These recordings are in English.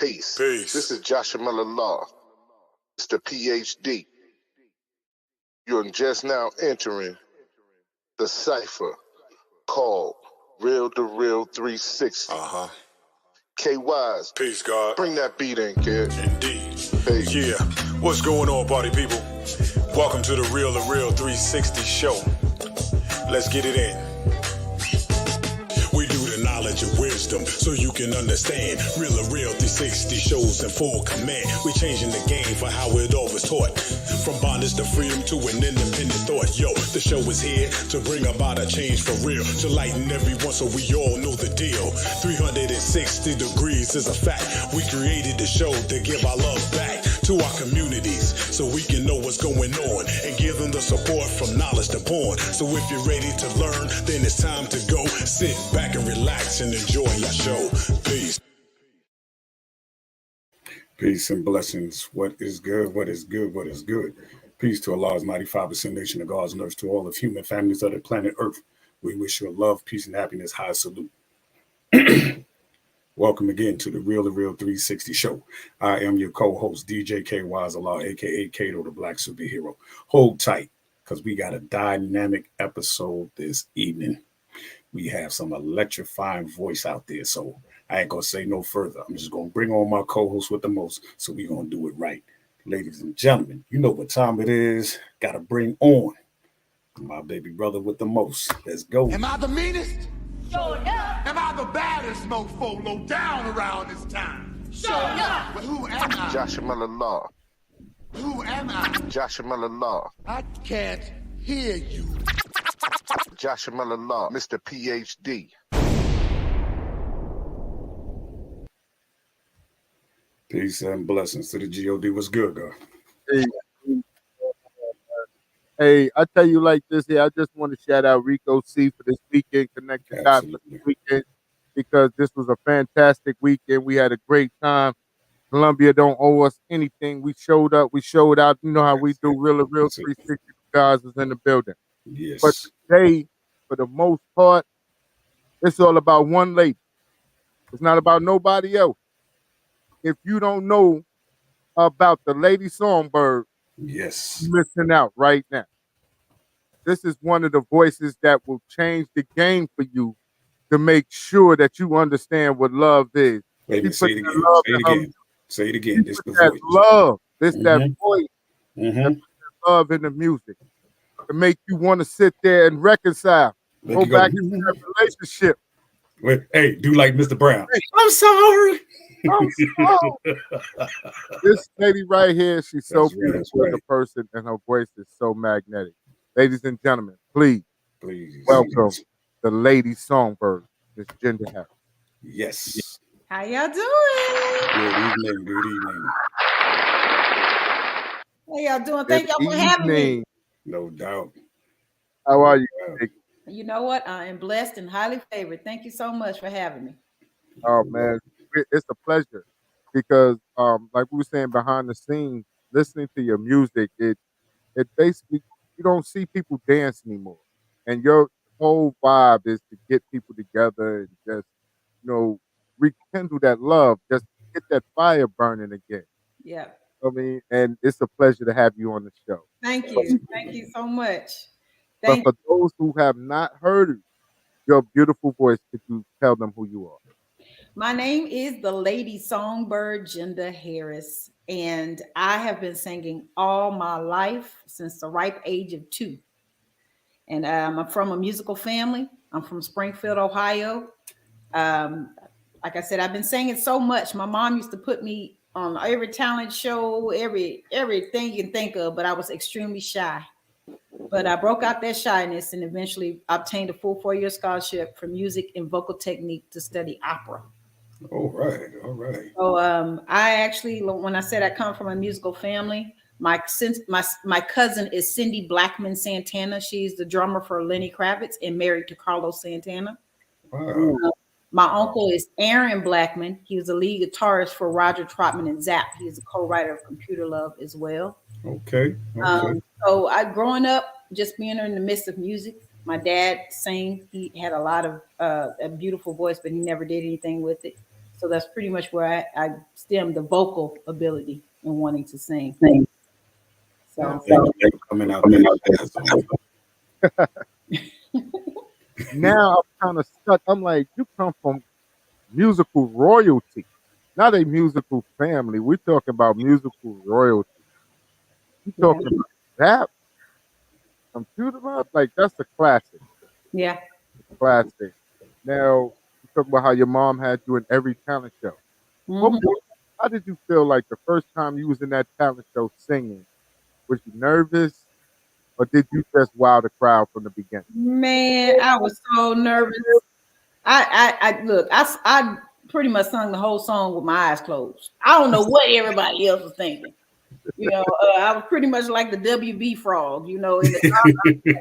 Peace. Peace. This is Joshua Miller Law, Mr. PhD. You're just now entering the cipher called Real2reel360. KYs. Peace, God. Bring that beat in, kid. Indeed. Peace. Yeah. What's going on, party people? Welcome to the Real2reel360 show. Let's get it in. We do the knowledge of wisdom so you can understand. Real2reel360 shows in full command. We changing the game for how it all was taught. From bondage to freedom to an independent thought. Yo, the show is here to bring about a change for real. To lighten everyone so we all know the deal. 360 degrees is a fact. We created the show to give our love back to our communities so we can know what's going on and give them the support from knowledge to born. So if you're ready to learn, then it's time to go. Sit back and relax and enjoy your show. Peace. Peace and blessings. What is good? What is good? What is good? Peace to Allah's 95% nation of God's nurse, to all of human families of the planet Earth. We wish you love, peace, and happiness. High salute. Welcome again to the Real2reel360 show. I am your co-host, DJ KY's Allah, aka Kato, the Black Superhero. Hold tight, because we got a dynamic episode this evening. We have some electrifying voice out there, so I ain't gonna say no further. I'm just gonna bring on my co-host with the most, so we're gonna do it right. Ladies and gentlemen, you know what time it is. Gotta bring on my baby brother with the most. Let's go. Am I the meanest? Sure enough. Am I the baddest mofo low down around this time? Sure enough. But who am I? Joshua Miller Law. Who am I? Joshua Miller Law. I can't hear you. Joshua Miller Law, Mr. PhD. Peace and blessings to the God. What's good, God? Hey, I tell you like this here. I just want to shout out Rico C for this weekend, connect the dots for this weekend, because this was a fantastic weekend. We had a great time. Columbia don't owe us anything. We showed up. We showed out. You know how we do. Real2reel360 guys was in the building. Yes. But today, for the most part, it's all about one lady. It's not about nobody else. If you don't know about the Lady Songbird, yes, you're missing out right now. This is one of the voices that will change the game for you to make sure that you understand what love is. Wait a minute, say it again. Say it again. Say it again. This that voice. Love. This that voice. That love in the music. To make you want to sit there and reconcile. Go back into that relationship. Wait, hey, do like Mr. Brown. Hey, I'm sorry. This lady right here, she's so beautiful as a person, and her voice is so magnetic. Ladies and gentlemen, please welcome the Lady Songbird, Miss Jinda Harris. Yes. How y'all doing? Good evening. Good evening. How y'all doing? Thank y'all for having me. No doubt. How are you? You know what? I am blessed and highly favored. Thank you so much for having me. Oh man, it's a pleasure, because like we were saying behind the scenes, listening to your music, it basically, you don't see people dance anymore, and your whole vibe is to get people together and just, you know, rekindle that love, just get that fire burning again. Yeah. I mean, and it's a pleasure to have you on the show. Thank you. Thank you so much. But for those who have not heard your beautiful voice, could you tell them who you are? My name is the Lady Songbird Jinda Harris, and I have been singing all my life since the ripe age of 2. And I'm from a musical family. I'm from Springfield, Ohio. Like I said, I've been singing so much. My mom used to put me on every talent show, everything you can think of, but I was extremely shy. But I broke out that shyness and eventually obtained a full 4-year scholarship for music and vocal technique to study opera. All right, all right. So I actually, when I said I come from a musical family, my cousin is Cindy Blackman Santana. She's the drummer for Lenny Kravitz and married to Carlos Santana. Wow. My uncle is Aaron Blackman. He was the lead guitarist for Roger Troutman and Zapp. He's a co-writer of Computer Love as well. Okay. So growing up, just being in the midst of music, my dad sang. He had a lot of a beautiful voice, but he never did anything with it. So that's pretty much where I stem the vocal ability and wanting to sing. Yeah, So thank you for coming out there. Now I'm kind of stuck. I'm like, you come from musical royalty, not a musical family. We're talking about musical royalty. You yeah, talking about that computer love? Like that's a classic, yeah. classic. Now you talk about how your mom had you in every talent show. What, Hmm. how did you feel like the first time you was in that talent show singing? Was you nervous, or did you just wow the crowd from the beginning? Man, I was so nervous. I look, I pretty much sung the whole song with my eyes closed. I don't know what everybody else was thinking. I was pretty much like the WB frog, in the top.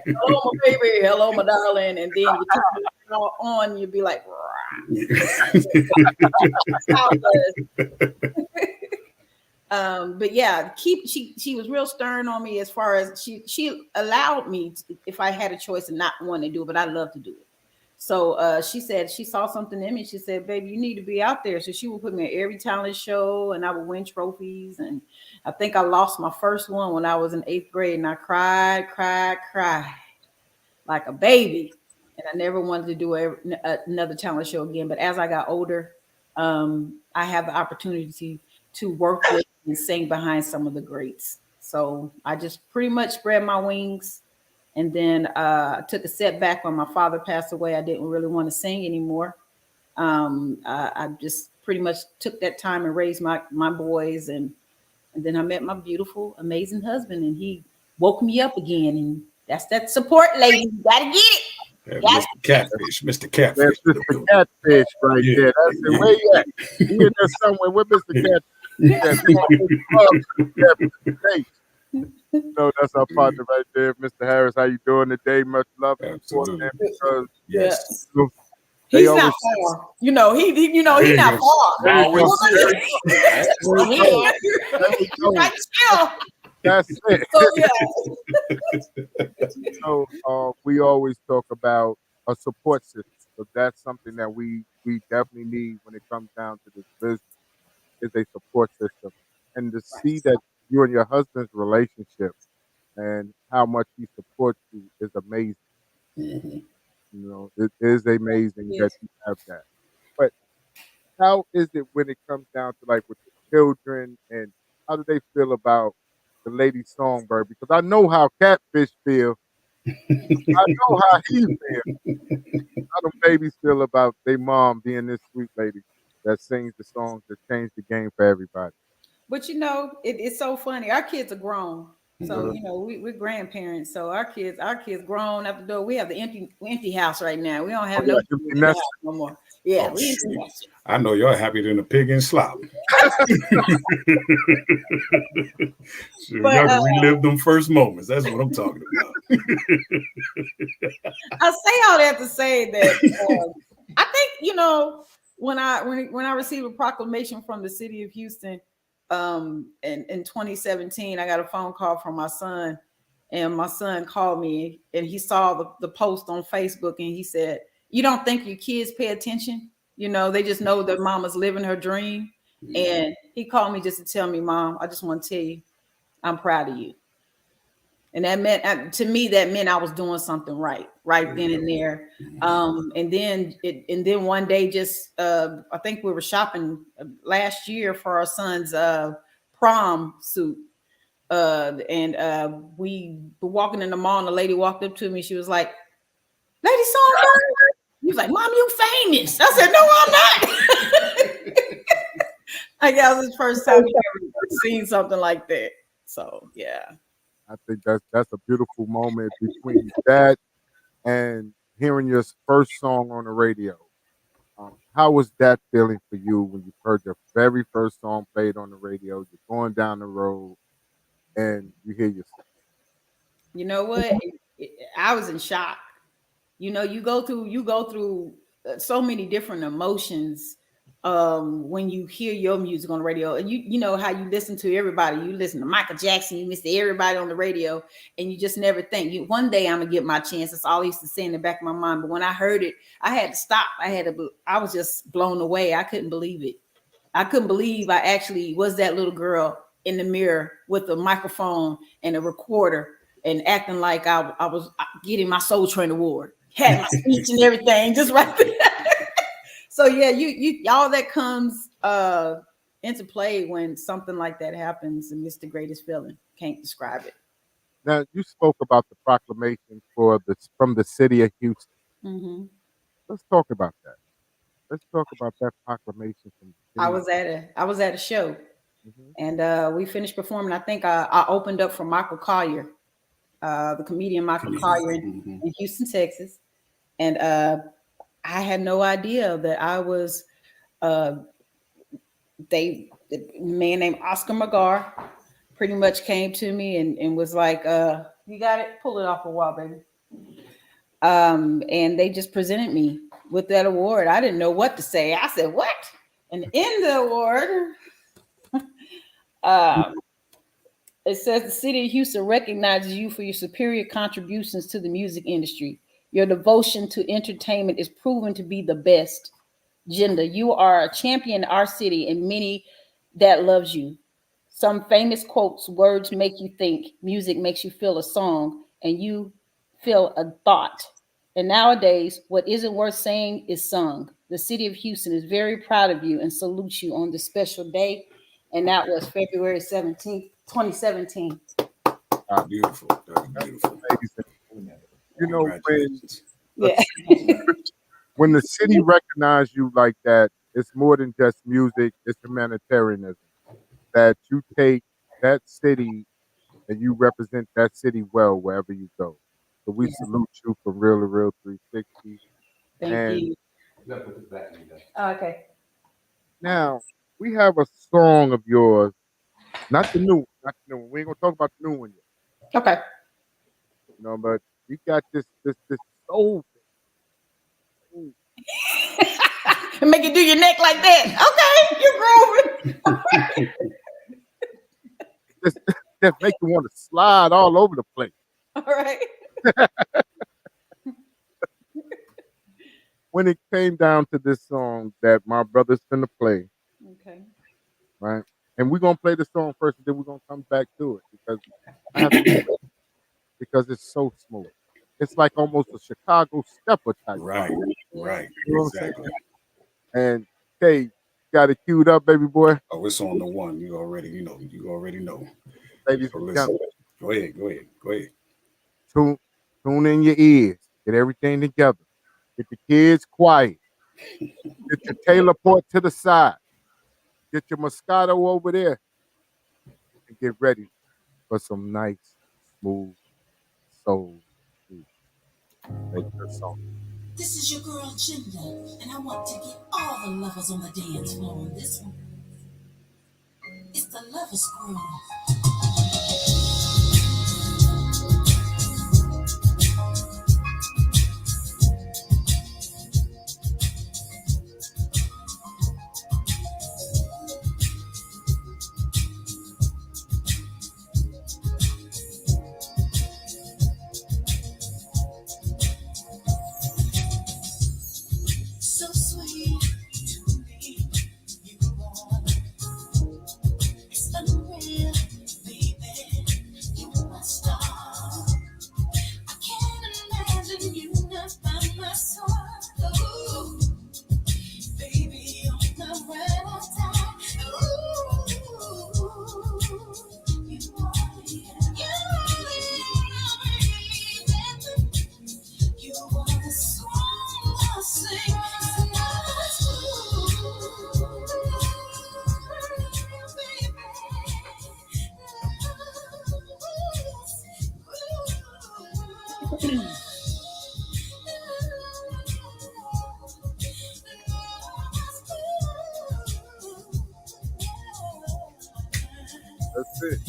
Hello, my baby. Hello, my darling. And then you turn it on, you'd be like, but yeah, she was real stern on me as far as she allowed me if I had a choice and not want to do it, but I love to do it. So she said she saw something in me. She said, "Baby, you need to be out there." So she would put me in every talent show, and I would win trophies. And I think I lost my first one when I was in 8th grade, and I cried like a baby. And I never wanted to do another talent show again. But as I got older, I have the opportunity to work with and sing behind some of the greats. So I just pretty much spread my wings. And then I took a setback when my father passed away. I didn't really want to sing anymore. I just pretty much took that time and raised my boys. And then I met my beautiful, amazing husband, and he woke me up again. And that's that support, lady. You got to get it. Mr. Catfish, Mr. That's Catfish. Mr. Catfish right Yeah. there. That's it. Where you at? He in there somewhere. Where Mr. Catfish? Yeah, we want this love, Catfish. Hey. No, that's our partner right there, Mr. Harris. How you doing today? Much love and support, Absolutely. man. Because Yes. they He's always not far. He not far. There you Always go. say. There you go. There we go. Right still. That's it. So yeah. So we always talk about a support system. So that's something that we definitely need when it comes down to this business is a support system. And to see that you and your husband's relationship and how much he supports you is amazing. Mhm. It is amazing that Yes. you have that. But how is it when it comes down to like with the children and how do they feel about the lady songbird? Because I know how catfish feel. I know how he feel. How the babies feel about their mom being this sweet lady that sings the songs that change the game for everybody. But it's so funny. Our kids are grown. So, Uh, we're grandparents. So our kids grown out the door. We have the empty house right now. We don't oh have yeah, no empty kids in the nest. house no more. Yeah, Oh, we empty shoot. nest. I know you're happier than a pig in slop. Sure, But y'all can relive them first moments. That's what I'm talking about. I say all that to say that I think when I received a proclamation from the city of Houston in 2017, I got a phone call from my son, and my son called me and he saw the post on Facebook and he said, "You don't think your kids pay attention? They just know that mama's living her dream." And he called me just to tell me, "Mom, I just want to tell you, I'm proud of you." And that meant to me that meant I was doing something right then and there. And then one day, just I think we were shopping last year for our son's prom suit, and we were walking in the mall, and the lady walked up to me. She was like, "Lady Songbird." He was like, "Mom, you famous." I said, "No, I'm not." I guess it was the first time he ever seen something like that. So yeah. I think that's a beautiful moment between that and hearing your first song on the radio. How was that feeling for you when you heard your very first song played on the radio? You're going down the road and you hear yourself. You know what? I was in shock. You go through so many different emotions when you hear your music on the radio, and you know how you listen to everybody, you listen to Michael Jackson, you listen to everybody on the radio, and you just never think one day I'm gonna get my chance. That's all I used to say in the back of my mind. But when I heard it, I had to stop. I was just blown away. I couldn't believe it. I couldn't believe I actually was that little girl in the mirror with a microphone and a recorder and acting like I was getting my Soul Train award, had my speech and everything just right there. So yeah, you all that comes into play when something like that happens, and it's the greatest feeling. Can't describe it. Now, you spoke about the proclamation from the city of Houston. Mm-hmm. Let's talk about that. Let's talk about that proclamation from the city. I was at a show, and we finished performing. I think I opened up for Michael Collier, the comedian Michael Collier in Houston, Texas, and I had no idea that I was. The man named Oscar McGar pretty much came to me and was like, "You got it, pull it off a wall, baby." And they just presented me with that award. I didn't know what to say. I said, "What?" And in the award, it says the city of Houston recognizes you for your superior contributions to the music industry. Your devotion to entertainment is proven to be the best. Jinda, you are a champion in our city and many that loves you. Some famous quotes, words make you think, music makes you feel a song, and you feel a thought. And nowadays, what isn't worth saying is sung. The city of Houston is very proud of you and salutes you on this special day. And that was February 17th, 2017. Beautiful. That's beautiful. You know, Yeah. when the city recognizes you like that, it's more than just music, it's humanitarianism. That you take that city and you represent that city well wherever you go. So we salute you from Real to Real 360. Thank you. Okay. Now, we have a song of yours, not the new one. We ain't gonna talk about the new one yet. Okay. You know, but we got this soul. Make you do your neck like that. Okay, you're grooving. Just make you want to slide all over the place. All right. When it came down to this song that my brother's finna play, okay, right? And we're gonna play the song first, and then we're gonna come back to it because it's so smooth. It's like almost a Chicago stepper type. Right. You know Exactly. And hey, got it queued up, baby boy. Oh, it's on the one. You already know. Ladies So and listen. gentlemen, Go ahead. tune in your ears. Get everything together. Get the kids quiet. Get your Taylor port to the side. Get your Moscato over there. And get ready for some nice, smooth soul. Make this song. This is your girl Jinda, and I want to get all the lovers on the dance floor on this one. It's the Lovers Groove. So sweet to me, you are. It's unreal, baby. You are my star. I can't imagine you not by my side. Ooh, baby, you're my ride or die. Ooh, you are baby. You are the song I sing. That's it.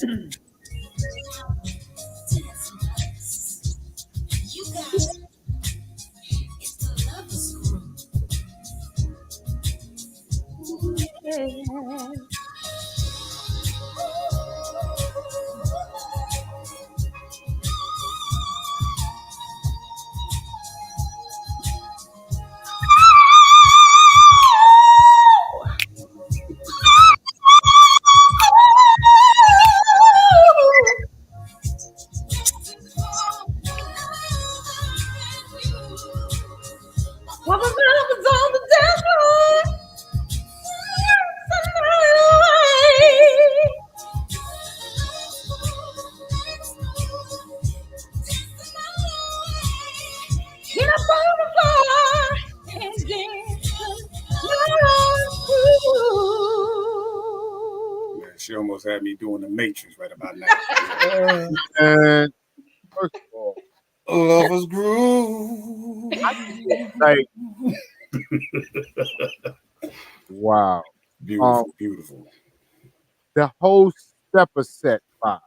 You got it. It's the lovers group. What was on the dance floor? Get up on the floor and dance. Man, she almost had me doing the Matrix right about now. And first of all, Lovers groove. like, wow. Beautiful, beautiful. The whole stepper set vibe.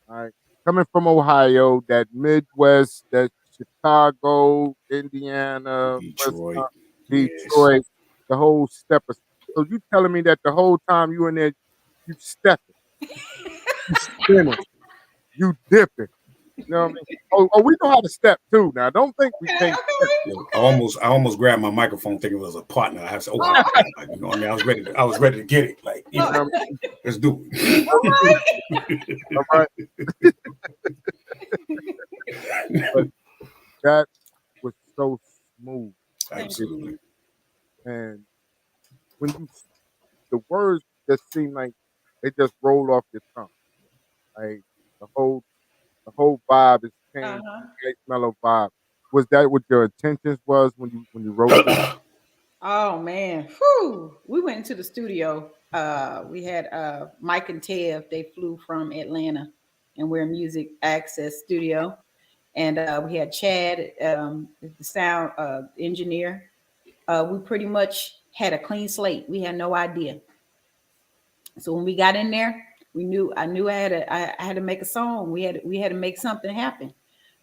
All right. Coming from Ohio, that Midwest, that Chicago, Indiana, Detroit. Detroit, the whole stepper. So you telling me that the whole time you in there, you stepping, you spinning, you dipping. You know what I mean? Oh, we know how to step too. Now, don't think we can't. Look, I almost grabbed my microphone thinking it was a partner. I have to. You know what I mean? I was ready to get it. Like, you know, let's do it. All right. But that was so smooth. Absolutely. And when you, the words just seem like they just roll off your tongue. Like the whole vibe is changed. Nice mellow vibe. Was that what your intentions was when you wrote this? Oh man. Whew. We went into the studio. We had Mike and Tev, they flew from Atlanta, and we're in Music Access Studio. And we had Chad, the sound engineer. We pretty much had a clean slate. We had no idea. So when we got in there, I knew I had to make a song. We had to make something happen.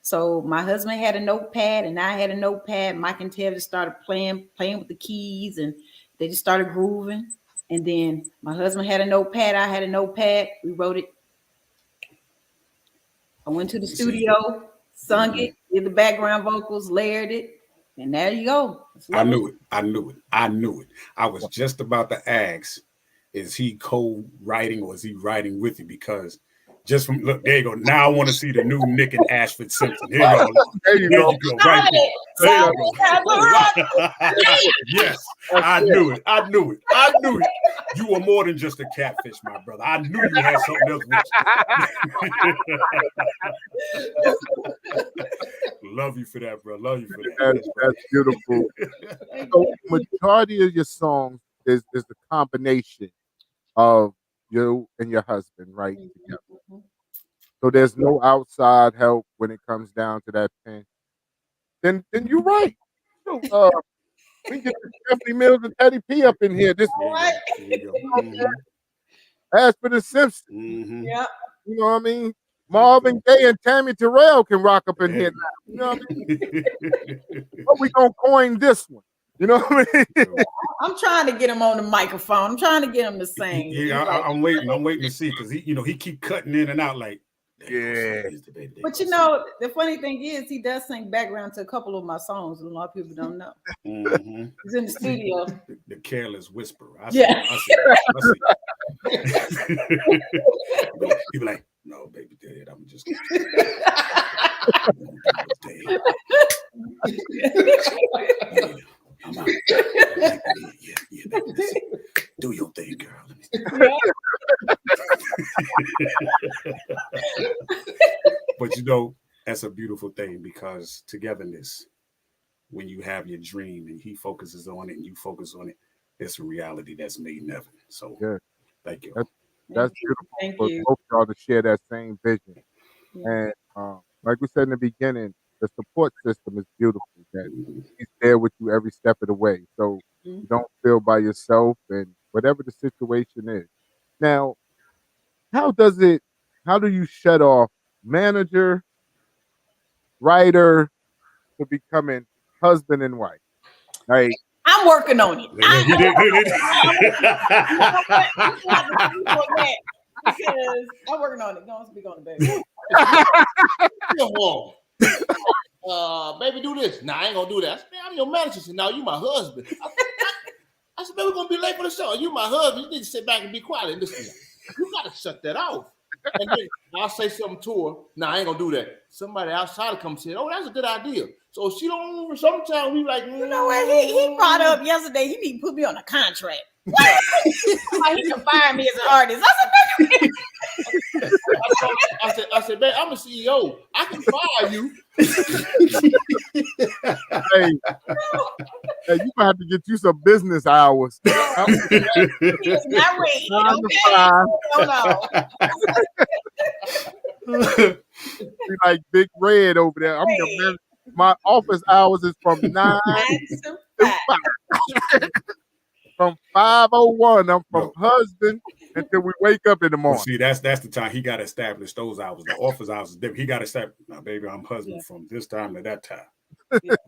So my husband had a notepad and I had a notepad. Mike and Tev just started playing with the keys, and they just started grooving. And then my husband had a notepad, I had a notepad. We wrote it. I went to the studio, sung it, did the background vocals, layered it, and there you go. I knew it. I was just about to ask, is he co-writing or is he writing with you? Because just from look, there you go. Now I want to see the new Nick and Ashford Simpson. Here you go. There you go. Right there. Yes, I knew it. You were more than just a catfish, my brother. I knew you had something else with you. Love you for that, bro. Love you for that. That's beautiful. So majority of your songs is the combination of you and your husband, right? Together. So there's no outside help when it comes down to that pen. Then you're right. So, we get Stephanie Mills and Teddy P up in here. This Ashford and Simpson. Mm-hmm. Yeah. You know what I mean? Marvin Gaye and Tammy Terrell can rock up in here now. You know what I mean? But we gonna coin this one. You know what I mean? I'm trying to get him on the microphone. I'm trying to get him to sing. Yeah, I'm waiting. I'm waiting to see because he keep cutting in and out like. Yeah. But you know, the funny thing is, he does sing background to a couple of my songs. A lot of people don't know. Mm-hmm. He's in the studio. The careless whisperer. I see. People like, no, baby, Dad, I'm just. I'm out. Yeah, baby, do your thing, girl. But you know, that's a beautiful thing because togetherness, when you have your dream and he focuses on it and you focus on it, it's a reality that's made in heaven. So thank you. That's beautiful for both of y'all to share that same vision. Yeah. And like we said in the beginning, the support system is beautiful. That he's there with you every step of the way. So you don't feel by yourself and whatever the situation is. Now, how do you shut off manager, writer to becoming husband and wife? Like, I'm working on it. He did. You know what? I'm gonna have to sleep on that because I'm working on it. Go on, speak on it, baby. Baby, do this. Nah, I ain't gonna do that. I said, man, I'm your manager. She said, no, you my husband. I said, man, we're gonna be late for the show. You my husband. You need to sit back and be quiet and listen. You gotta shut that off. And then I'll say something to her. Nah, I ain't gonna do that. Somebody outside comes and say, oh, that's a good idea. So she don't. Sometimes we like, You know what? He brought up yesterday. He need to put me on a contract. Like he can fire me as an artist. I said, babe, I'm a CEO. I can fire you. hey, you might have to get you some business hours. It's not rate. Okay. Be like Big Red over there. I'm your manager. My office hours is from 9 to 5. From 5:01, I'm from husband until we wake up in the morning. Well, see, that's the time he got to establish those hours. The office hours is different. He got to establish, now, baby, I'm husband from this time to that time.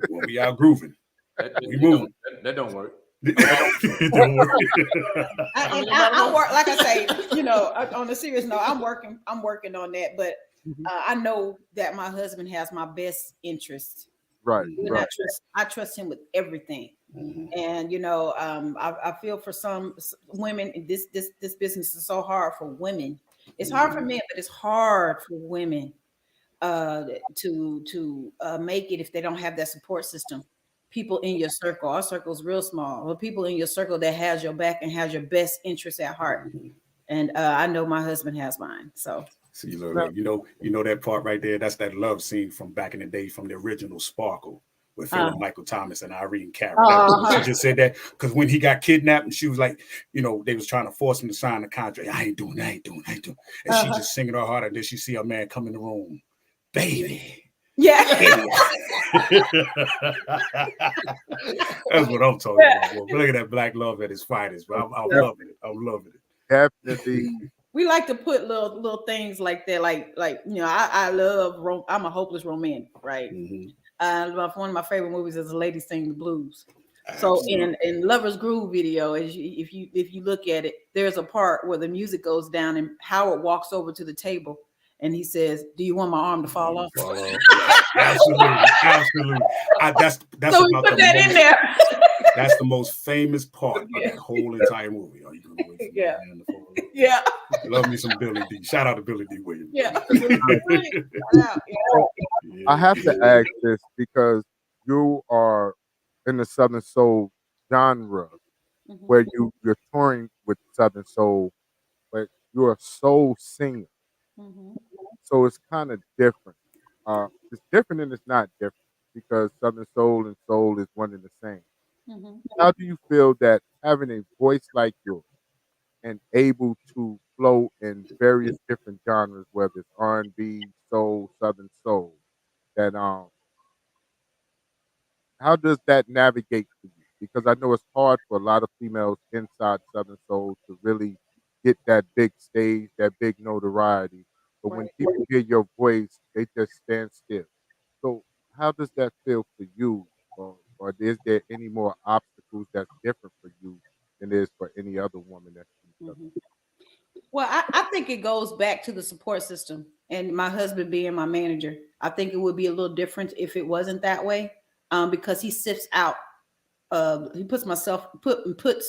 We'll be out grooving. We moving. That don't work. I work, like I say, you know, on a serious note, I'm working on that, but I know that my husband has my best interest. Right. I trust him with everything. And you know, I feel for some women, this business is so hard for women. It's hard for men, but it's hard for women to make it if they don't have that support system. People in your circle, our circle is real small, but people in your circle that has your back and has your best interest at heart. And I know my husband has mine. So see, you know that part right there. That's that love scene from back in the day from the original Sparkle with Michael Thomas and Irene Cara. She just said that because when he got kidnapped and she was like, you know, they was trying to force him to sign the contract. I ain't doing. And she just singing her heart, and then she see a man come in the room, baby. Yeah. That's what I'm talking about. Boy. Look at that black love at its finest. But I'm loving it. I'm loving it. Definitely. We like to put little things like that, like you know, I love. I'm a hopeless romantic, right? One of my favorite movies is A Lady Singing the Blues. So in Lover's Groove video, if you look at it, there's a part where the music goes down and Howard walks over to the table and he says, "Do you want my arm to fall off?" Absolutely. That's so we put that in there. That's the most famous part of that whole entire movie. Are you gonna wait for my hand to fall off? Yeah. Love me some Billy D. Shout out to Billy D. Williams. Yeah. I have to ask this because you are in the Southern Soul genre where you're touring with Southern Soul, but you're a soul singer. So it's kind of different. It's different and it's not different because Southern Soul and soul is one and the same. How do you feel that having a voice like yours and able to flow in various different genres, whether it's R&B, soul, Southern soul, that how does that navigate for you? Because I know it's hard for a lot of females inside Southern soul to really get that big stage, that big notoriety. But when people hear your voice, they just stand still. So how does that feel for you? Or is there any more obstacles that's different for you than there is for any other woman that's Well, I think it goes back to the support system and my husband being my manager. I think it would be a little different if it wasn't that way, because he sifts out. He puts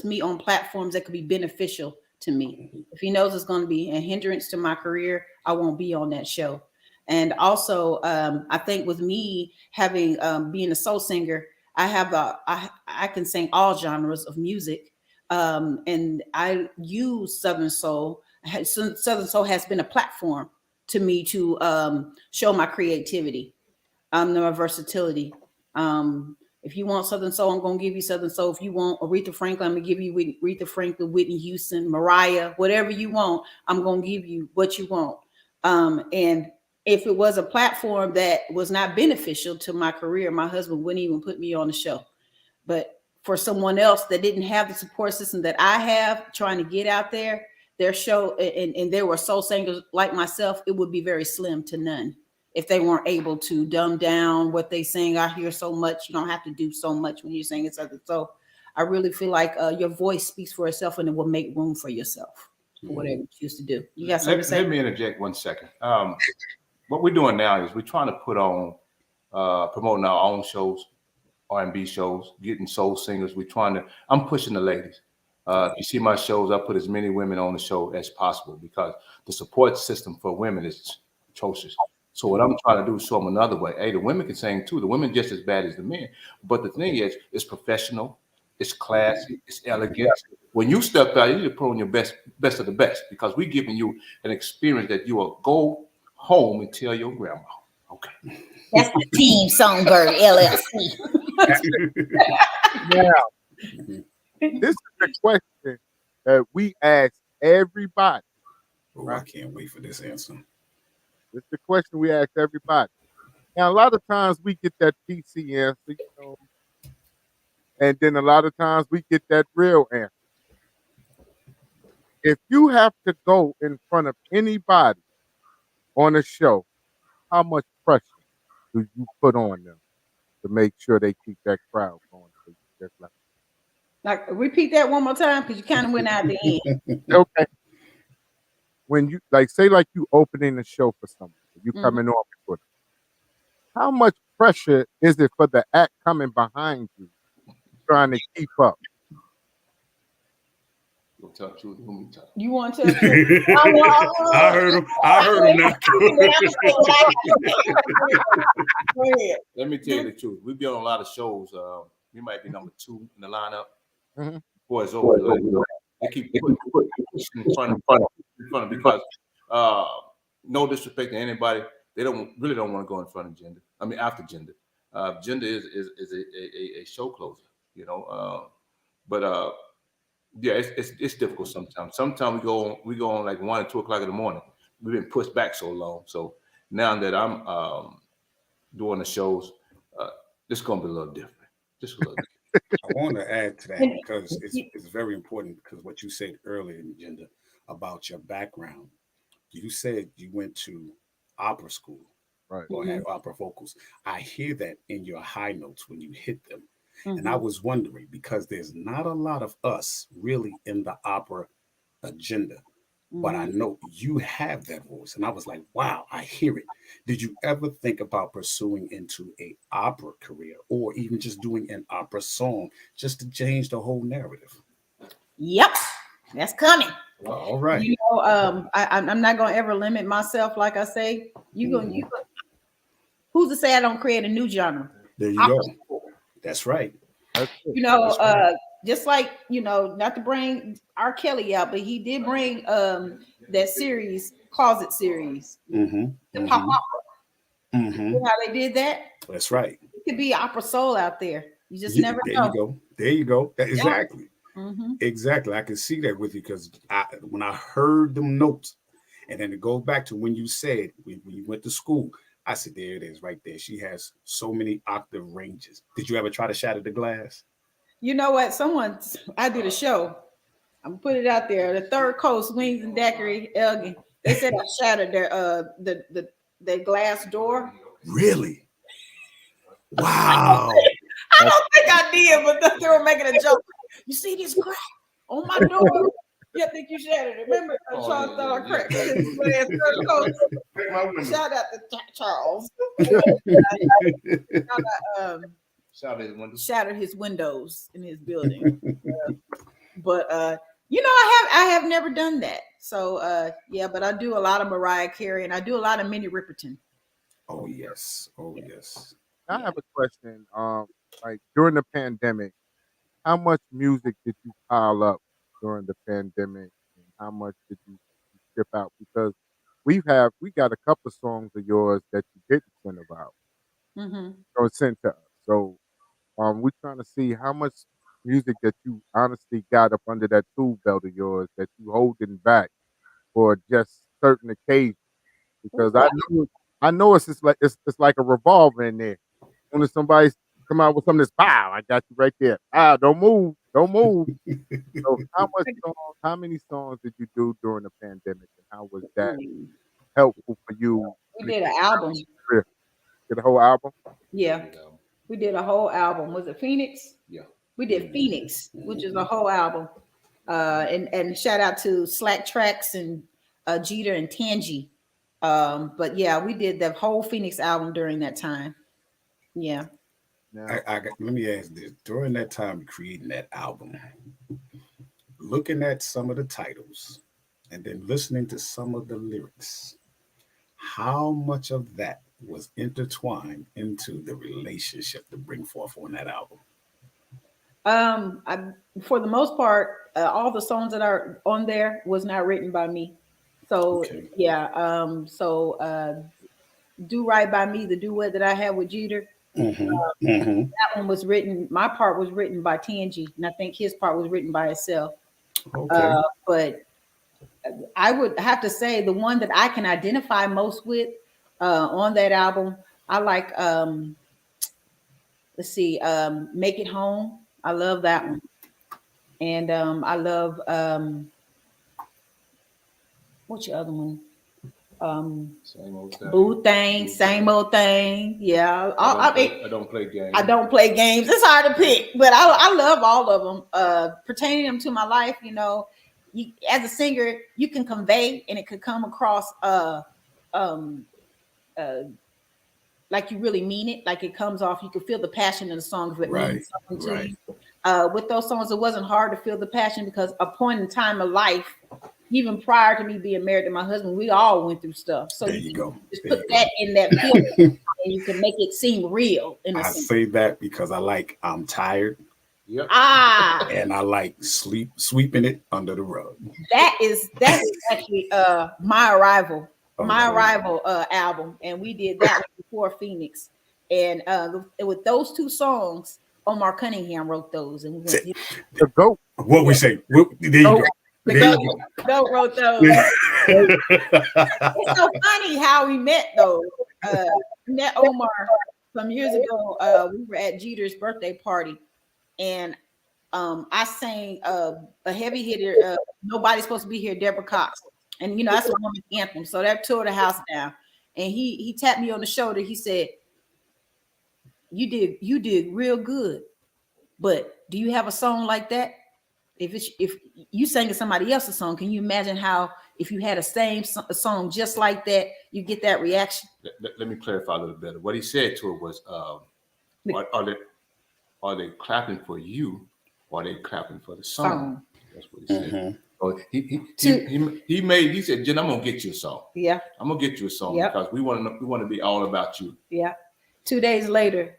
me on platforms that could be beneficial to me. If he knows it's going to be a hindrance to my career, I won't be on that show. And also, I think with me having being a soul singer, I can sing all genres of music, and I use Southern Soul. Southern Soul has been a platform to me to show my creativity, my versatility. If you want Southern Soul, I'm going to give you Southern Soul. If you want Aretha Franklin, I'm going to give you Aretha Franklin, Whitney Houston, Mariah, whatever you want, I'm going to give you what you want. And if it was a platform that was not beneficial to my career, my husband wouldn't even put me on the show. But for someone else that didn't have the support system that I have trying to get out there, their show, and there were soul singers like myself, it would be very slim to none if they weren't able to dumb down what they sing. I hear so much. You don't have to do so much when you're singing something. So I really feel like your voice speaks for itself, and it will make room for yourself for whatever you choose to do. You got something to say? Let me interject 1 second. What we're doing now is we're trying to put on promoting our own shows, R&B shows, getting soul singers. I'm pushing the ladies. You see my shows, I put as many women on the show as possible because the support system for women is atrocious. So what I'm trying to do is show them another way. Hey, the women can sing too. The women just as bad as the men. But the thing is, it's professional, it's classy, it's elegant. When you step out, you need to put on your best of the best because we're giving you an experience that you will go home and tell your grandma. Okay. That's the team Songbird LLC. Now, this is the question that we ask everybody. Oh, I can't wait for this answer. It's the question we ask everybody. Now, a lot of times we get that PC answer, you know, and then a lot of times we get that real answer. If you have to go in front of anybody on a show, how much pressure do you put on them to make sure they keep that crowd going? Just Like, repeat that one more time because you kind of went out the end. Okay. When you say you opening a show for someone, you coming on with them, how much pressure is it for the act coming behind you trying to keep up? You want to tell the truth? I heard him. I heard him now. Go ahead. Let me tell you the truth. We be on a lot of shows. We might be number 2 in the lineup. Before it's over, they keep putting in front of because no disrespect to anybody, they really don't want to go in front of Jinda. I mean, after Jinda. Jinda is a show closer, you know. But yeah, it's difficult sometimes. Sometimes we go on like 1 or 2 o'clock in the morning. We've been pushed back so long. So now that I'm doing the shows, it's gonna be a little different. Just a little different. I want to add to that because it's very important because what you said earlier, Jinda, about your background. You said you went to opera school, right? Or had opera vocals. I hear that in your high notes when you hit them. And I was wondering because there's not a lot of us really in the opera agenda, but I know you have that voice. And I was like, wow, I hear it. Did you ever think about pursuing into a opera career or even just doing an opera song just to change the whole narrative? Yep, that's coming. All right. You know, I'm not gonna ever limit myself. Like I say, who's to say I don't create a new genre? There you go. That's right. You know, just like, you know, not to bring R. Kelly out, but he did bring that series, Closet series, the pop opera. You know how they did that? That's right. It could be opera soul out there. You just never know. There you go. Exactly. Exactly. I can see that with you because when I heard them notes, and then it goes back to when you said when you went to school, I said, there it is right there. She has so many octave ranges. Did you ever try to shatter the glass? You know what? I did a show. I'm gonna put it out there. The Third Coast Wings and Daiquiri Elgin. They said I shattered their glass door. Really? Wow. I don't think I did, but they were making a joke. You see this crack on my door? Yeah, I think you shattered it. Remember, Charles thought I cracked his glass. Shout out to Charles. Shattered his windows in his building. But you know, I have never done that. So yeah, but I do a lot of Mariah Carey and I do a lot of Minnie Riperton. Oh yes. Oh yes. I have a question. Like during the pandemic, how much music did you pile up during the pandemic, and how much did you ship out? Because we got a couple of songs of yours that you didn't send about, or sent to us. So we're trying to see how much music that you honestly got up under that tool belt of yours that you holding back for just certain occasions. Because I know it's just like it's like a revolver in there. When somebody come out with something that's pow, I got you right there. Don't move. Don't move. So how many songs did you do during the pandemic, and how was that helpful for you? We did an album. Did a whole album? Yeah, we did a whole album. Was it Phoenix? Yeah. We did Phoenix, which is a whole album. And shout out to Slack Tracks and Jeter and Tangy. But yeah, we did the whole Phoenix album during that time. Yeah. Let me ask this: during that time creating that album, looking at some of the titles, and then listening to some of the lyrics, how much of that was intertwined into the relationship to bring forth on that album? For the most part, all the songs that are on there was not written by me. So Okay. yeah, Do Right by Me, the duet that I had with Jeter. That one was written. My part was written by Tangy, and I think his part was written by himself. Okay. But I would have to say the one that I can identify most with on that album, I like. Let's see, Make It Home. I love that one, and I love what's your other one? Same old thing. Boo Thing, Same Old Thing. Yeah, I don't play games. I don't play games. It's hard to pick, but I love all of them. Pertaining them to my life, you know, as a singer, you can convey, and it could come across like you really mean it, like it comes off. You can feel the passion in the song if it means something to you. With those songs, it wasn't hard to feel the passion because a point in time of life, even prior to me being married to my husband, we all went through stuff. So there you go. Just put that in that feeling, and you can make it seem real. I say that because I'm tired. Yep. And I like sweeping it under the rug. That is actually My Arrival. My Arrival album, and we did that before Phoenix. And with those two songs, Omar Cunningham wrote those. And we the GOAT. What we say? There you go. The GOAT wrote those. It's so funny how we met those. Met Omar some years ago. We were at Jeter's birthday party, and I sang a heavy hitter. Nobody's supposed to be here, Deborah Cox. And you know, that's a woman's anthem. So that tore the house down. And he tapped me on the shoulder. He said, You did real good. But do you have a song like that? If you sang somebody else's song, can you imagine how if you had a song just like that, you get that reaction? Let me clarify a little better. What he said to her was, are they clapping for you, or are they clapping for the song? That's what he said. Oh, he said, Jen, I'm gonna get you a song. Yeah, I'm gonna get you a song because we want to be all about you. Yeah. 2 days later,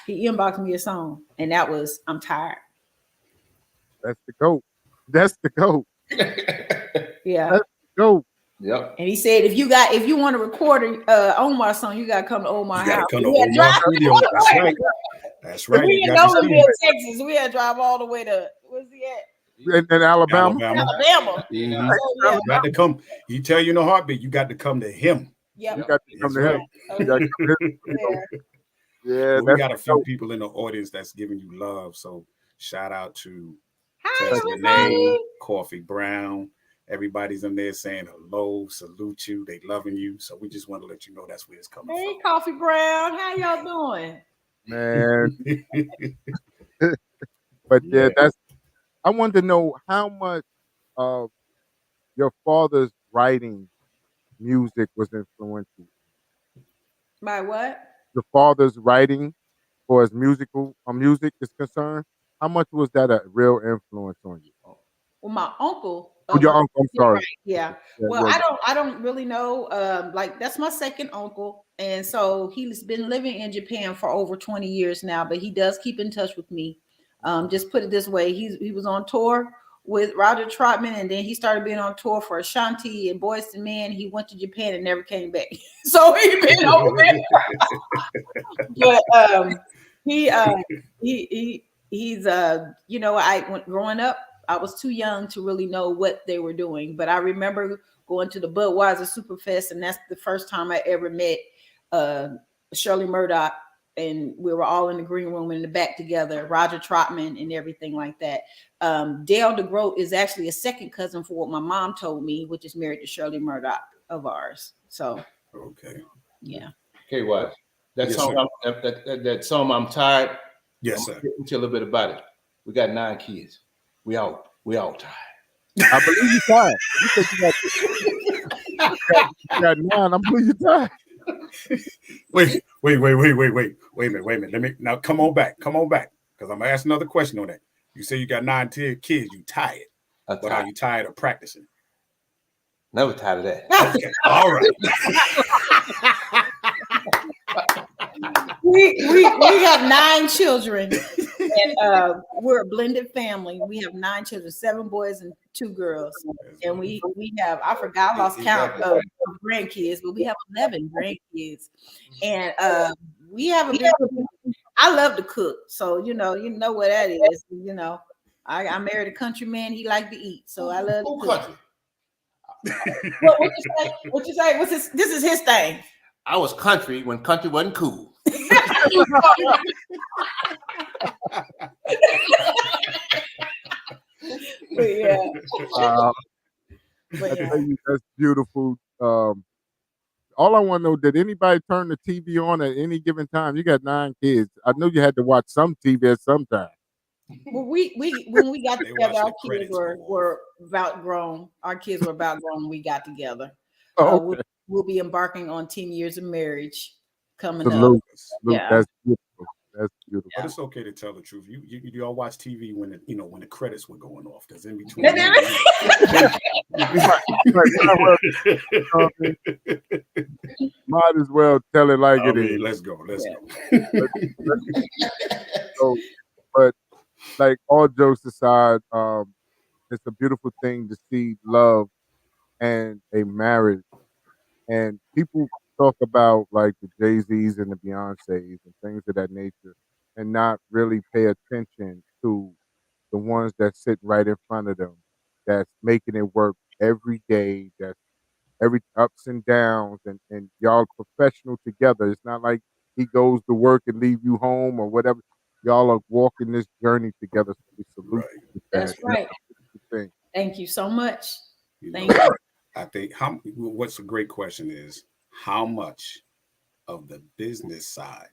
he inboxed me a song, and that was I'm Tired. That's the GOAT. That's the GOAT. Yeah. That's the GOAT. Yep. And he said, if you want to record Omar song, you gotta come to Omar house. Come to Omar studio. That's right. That's right. We in Nolanville, Texas. We had to drive all the way to where's he at? In Alabama. Alabama. Mm-hmm. You got to come. He tell you in a heartbeat, you got to come to him. Yep. You got to come to him. You got to come to him. Yeah, we got a few people in the audience that's giving you love. So shout out to Renee, Coffee Brown. Everybody's in there saying hello, salute you. They loving you. So we just want to let you know that's where it's coming from. Hey, Coffee Brown, how y'all doing? Man. But yeah, I wanted to know how much of your father's writing music was influential. My what? Your father's writing for his music is concerned. How much was that a real influence on you? Well, my uncle. Your uncle, I'm sorry. Right, yeah. Well, I don't really know. Like that's my second uncle, and so he's been living in Japan for over 20 years now. But he does keep in touch with me. Just put it this way: he was on tour with Roger Troutman, and then he started being on tour for Ashanti and Boyz II Men. He went to Japan and never came back. So he's been over there. But he's you know, growing up, I was too young to really know what they were doing. But I remember going to the Budweiser Superfest, and that's the first time I ever met Shirley Murdoch and we were all in the green room in the back together, Roger Trotman and everything like that. Dale DeGroat is actually a second cousin for what my mom told me, which is married to Shirley Murdoch of ours. So, okay. Yeah. Okay, what? That Yes, song, that song, I'm tired. Yes, sir. Tell you a little bit about it. We got 9 kids. We all tired. I believe you tired. You think you got 9. I believe you tired. Wait a minute. Let me now come on back, because I'm gonna ask another question on that. You say you got 9 kids. You tired? But are you tired of practicing? Never tired of that. Okay, all right. we have 9 children, and we're a blended family. We have 9 children, 7 boys and 2 girls, and we have, I forgot, I lost count of grandkids, but we have 11 grandkids, and we have a big. I love to cook, so you know what that is. I married a country man. He liked to eat, so I love to cook. What you say? This is his thing. I was country when country wasn't cool. But yeah. I tell you, that's beautiful. All I want to know, did anybody turn the TV on at any given time? You got 9 kids. I know you had to watch some TV at some time. Well, when we got together, our kids were about grown. Our kids were about grown when we got together. Okay. We'll be embarking on 10 years of marriage coming Salute. up. Yeah. That's beautiful. That's beautiful. But it's okay to tell the truth. You all watch TV when the credits were going off, because in between. Might as well tell it like it is. Let's go. So, but like, all jokes aside, it's a beautiful thing to see love and a marriage. And people talk about like the Jay-Z's and the Beyoncé's and things of that nature, and not really pay attention to the ones that sit right in front of them, that's making it work every day, that's every ups and downs, and y'all professional together. It's not like he goes to work and leave you home or whatever. Y'all are walking this journey together. So we salute you. That's right. Thing. Thank you so much. Thank you. I think what's a great question is, how much of the business side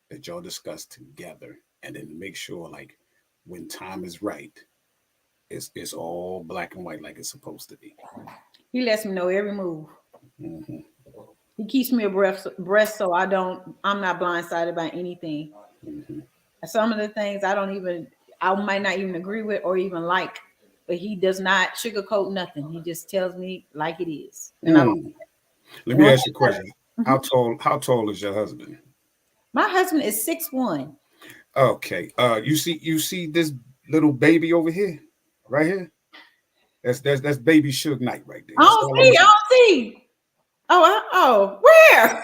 that y'all discuss together, and then make sure, like, when time is right, it's all black and white like it's supposed to be. He lets me know every move. Mm-hmm. He keeps me abreast, so I'm not blindsided by anything. Mm-hmm. Some of the things I might not even agree with or even like, but he does not sugarcoat nothing. He just tells me like it is. And let me ask you a question. How tall is your husband? My husband is 6'1". Okay. You see this little baby over here, right here? That's baby Suge Knight right there. I don't see. Oh, where?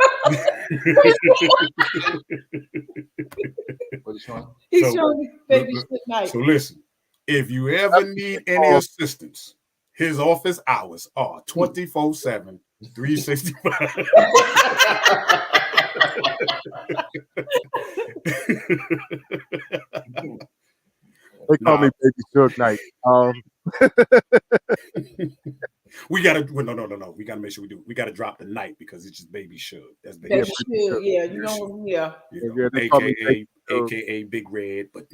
What is showing? He's showing me baby Suge Knight. So listen, if you ever need any assistance, his office hours are 24/7, 365. They call me Baby Suge Knight. We gotta no. We gotta make sure we gotta drop the night, because it's just Baby Suge. That's Baby Suge. Yeah, AKA Big Red, but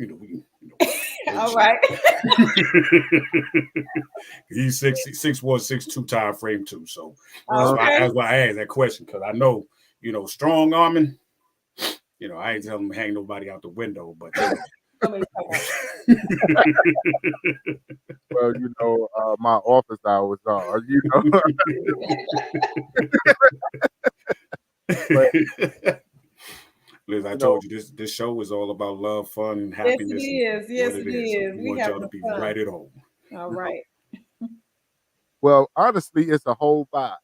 all right. He's 6'1", 6'2", time frame too. So that's why I asked that question, because I know, strong arming. I ain't telling him to hang nobody out the window, but. Well, my office hours are, Liz, I told you this show is all about love, fun, and happiness. Yes, it is. We want y'all to be right at home. All right. Well, honestly, it's a whole vibe.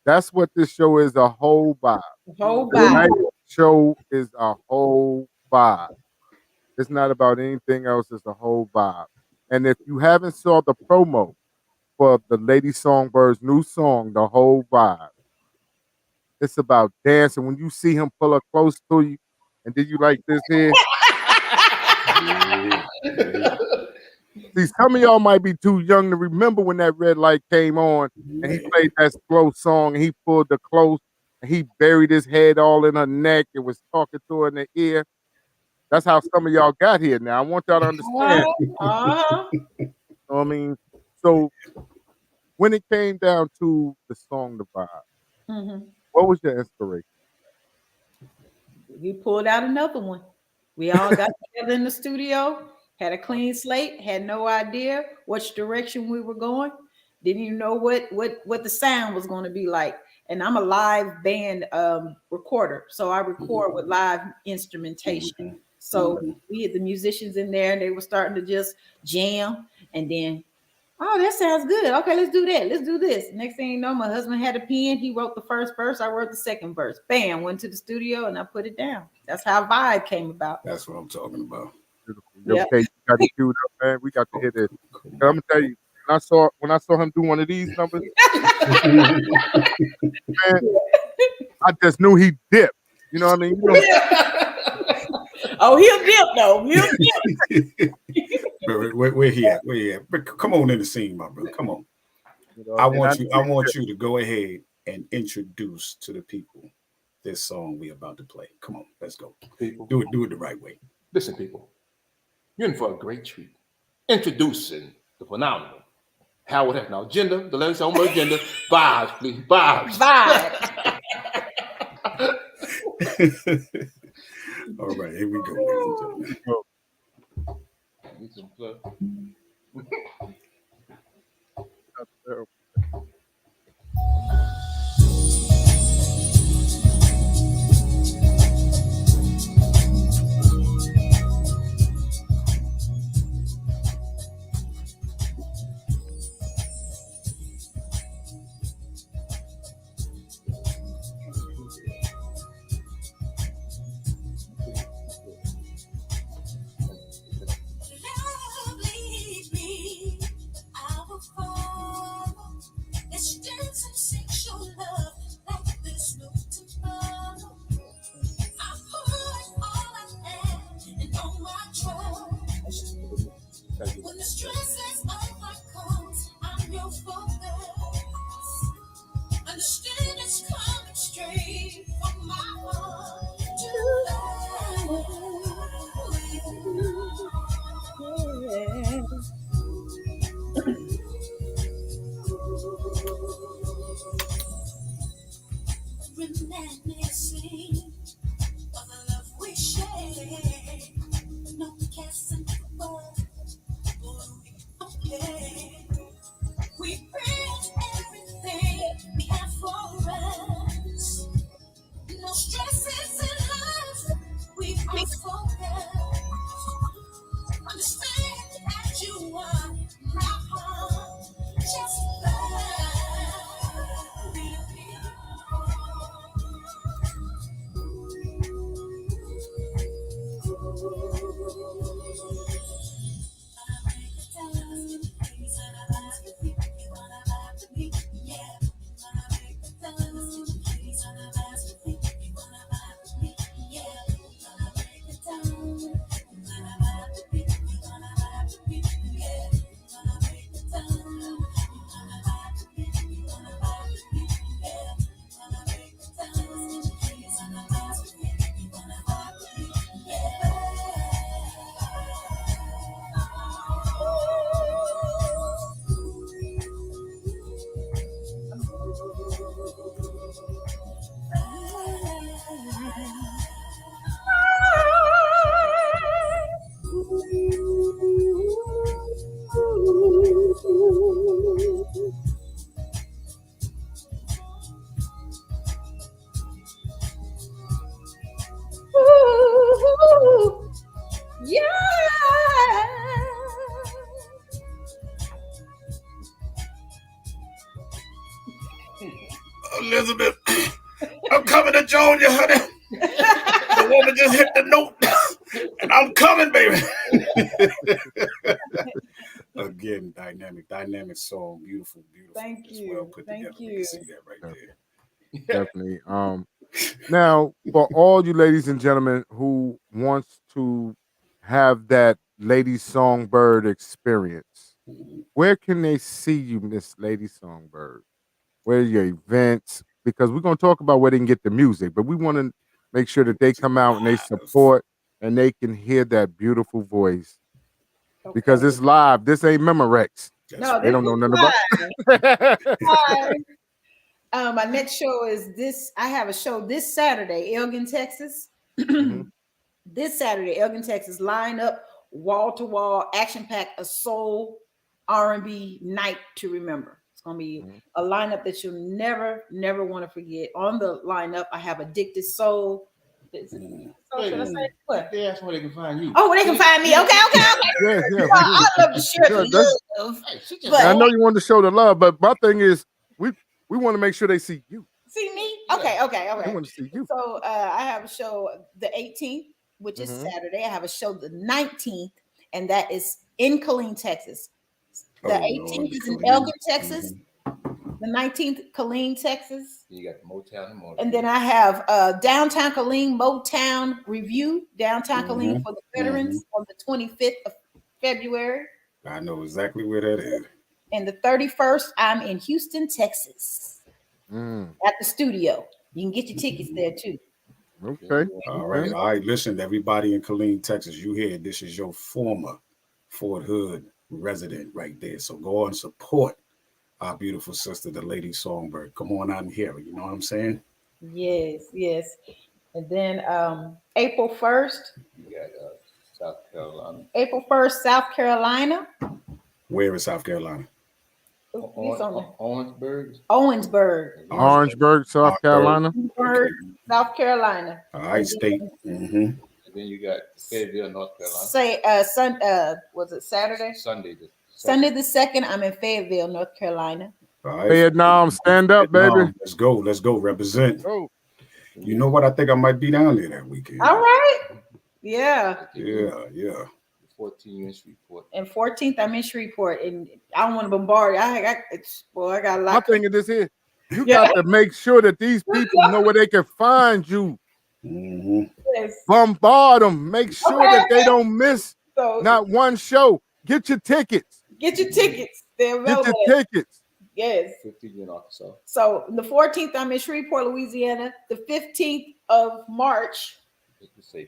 That's what this show is, a whole vibe. The show is a whole vibe. It's not about anything else. It's a whole vibe. And if you haven't saw the promo for the Lady Songbirds' new song, The Whole Vibe, it's about dancing. When you see him pull up close to you, and then you like this here. See, some of y'all might be too young to remember when that red light came on and he played that slow song and he pulled the close and he buried his head all in her neck and was talking to her in the ear. That's how some of y'all got here now. I want y'all to understand. You know what I mean? So when it came down to the song The Vibe, what was your inspiration? We pulled out another one. We all got together in the studio, had a clean slate, had no idea which direction we were going, didn't even know what the sound was going to be like. And I'm a live band recorder, so I record with live instrumentation. So we had the musicians in there, and they were starting to just jam, and then, oh, that sounds good. Okay, let's do that. Let's do this. Next thing you know, my husband had a pen. He wrote the first verse. I wrote the second verse. Bam, went to the studio and I put it down. That's how Vibe came about. That's what I'm talking about. Yep. Okay, you got it queued up, man. We got to hear this. I'm gonna tell you, when I saw him do one of these numbers, man, I just knew he dipped. You know what I mean? Oh, he'll dip though. He'll dip. Where he at? Where he at? Come on in the scene, my brother. Come on. I want you to go ahead and introduce to the people this song we about to play. Come on, let's go. People, do it the right way. Listen, people, you're in for a great treat. Introducing the phenomenal Howard Heck. Now, Jinda, the lady songbird Jinda, vibes, please, vibes. Vibe. All right, here we go, ladies and gentlemen. Need some plug. When the stress is overcomes, I'm your focus. Understand it's coming straight from my heart to reminiscing of the love we shared. No guessing what. We built everything we have for us. No stresses in life. We are focused. Understand that you are my heart. Just Elizabeth, I'm coming to join you, honey. The woman just hit the note, and I'm coming, baby. Again, dynamic song, beautiful. Thank as you. well put Thank together. you. You can see that right there. definitely. Now for all you ladies and gentlemen who wants to have that Lady Songbird experience, where can they see you, Miss Lady Songbird? Where are your events? Because we're gonna talk about where they can get the music, but we want to make sure that they come out and they support and they can hear that beautiful voice because it's live. This ain't Memorex. No, They this don't know is nothing about. live. My next show is this. I have a show this Saturday, Elgin, Texas. This Saturday, Elgin, Texas. Line up, wall to wall, action packed, a soul R&B night to remember. It's gonna be a lineup that you'll never want to forget. On the lineup, I have Addicted Soul. So should I say what? They ask where they can find you. Oh, where they can find me. Okay. Yeah. Well, I love to share the love. But I know you want to show the love, but my thing is, we want to make sure they see you. see me? Okay. I want to see you. So I have a show the 18th, which is Saturday. I have a show the 19th, and that is in Killeen, Texas. The 18th is in Elgin, Texas. The 19th, Killeen, Texas. You got the Motown and then I have Downtown Killeen Motown Review, Downtown Killeen for the veterans on the 25th of February. I know exactly where that is. And the 31st, I'm in Houston, Texas at the studio. You can get your tickets there too. Okay. All right. Listen, everybody in Killeen, Texas, you hear this is your former Fort Hood resident right there. So go and support our beautiful sister, the Lady Songbird. Come on out and hear it. You know what I'm saying? Yes. And then April 1st. You got South Carolina. April 1st, South Carolina. Where is South Carolina? Owensburg. Owensburg, South Carolina. South Carolina. All right, state. And then you got Fayetteville, North Carolina. Was it Saturday? Sunday the 2nd, I'm in Fayetteville, North Carolina. All right. Vietnam, stand up, baby. Let's go. Represent. Oh. You know what? I think I might be down there that weekend. All right. Yeah. 14th in Shreveport. And 14th, I'm in Shreveport, and I don't want to bombard. I got a lot. My thing is this here. You got to make sure that these people know where they can find you. Yes. Bombard them. Make sure that they don't miss not one show. Get your tickets. They're available. Get your tickets. Yes. 15th in Arkansas. So the 14th, I'm in Shreveport, Louisiana. The 15th of March.